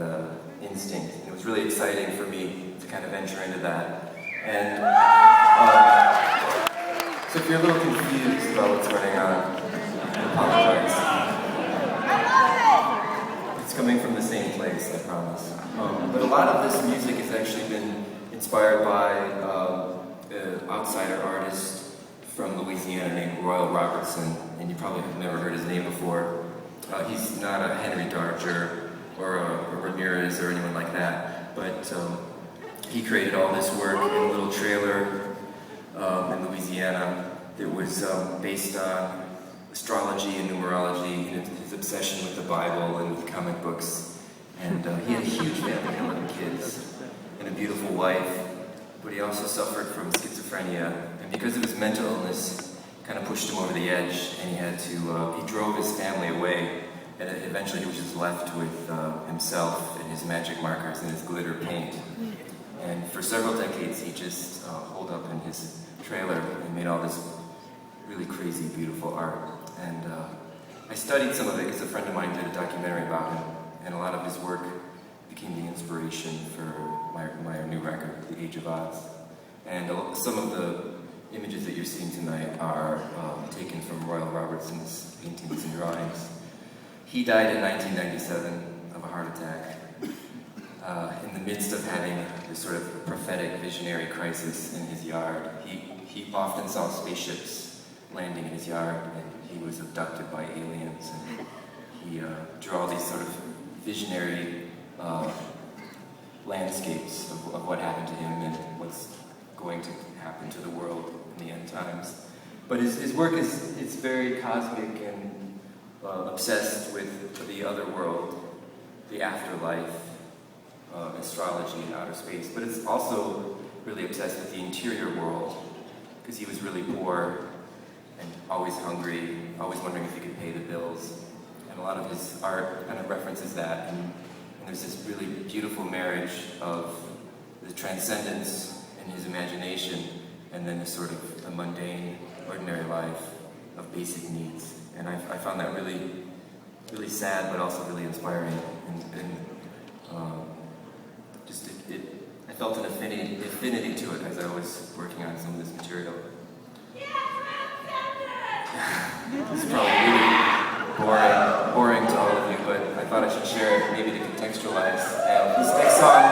and instinct. And it was really exciting for me to kind of venture into that. And so if you're a little confused about what's going on, I apologize. It's coming from the same place, I promise. But a lot of this music has actually been inspired by an outsider artist from Louisiana named Royal Robertson, and you probably have never heard his name before. He's not a Henry Darger or a Ramirez or anyone like that, but he created all this work in a little trailer in Louisiana that was based on astrology and numerology and his obsession with the Bible and with comic books. And he had a huge family, 11 kids, and a beautiful wife, but he also suffered from schizophrenia, and because of his mental illness, kind of pushed him over the edge, and he drove his family away, and eventually he was just left with himself and his magic markers and his glitter paint. And for several decades, he just holed up in his trailer and made all this really crazy, beautiful art. And I studied some of it because a friend of mine did a documentary about him, and a lot of his work became the inspiration for my new record, The Age of Adz. And some of the images that you're seeing tonight are taken from Royal Robertson's paintings and drawings. He died in 1997 of a heart attack in the midst of having this sort of prophetic visionary crisis in his yard. He often saw spaceships landing in his yard, and he was abducted by aliens, and he drew all these sort of visionary landscapes of what happened to him and what's going to happen to the world in the end times. But his work is very cosmic and obsessed with the other world, the afterlife, astrology and outer space. But it's also really obsessed with the interior world, because he was really poor and always hungry, always wondering if he could pay the bills. And a lot of his art kind of references that. And there's this really beautiful marriage of the transcendence in his imagination and then the sort of the mundane, ordinary life of basic needs. And I found that really, really sad, but also really inspiring. And I felt an affinity to it as I was working on some of this material. This is probably really boring to all of you, but I thought I should share it maybe to contextualize. And this next song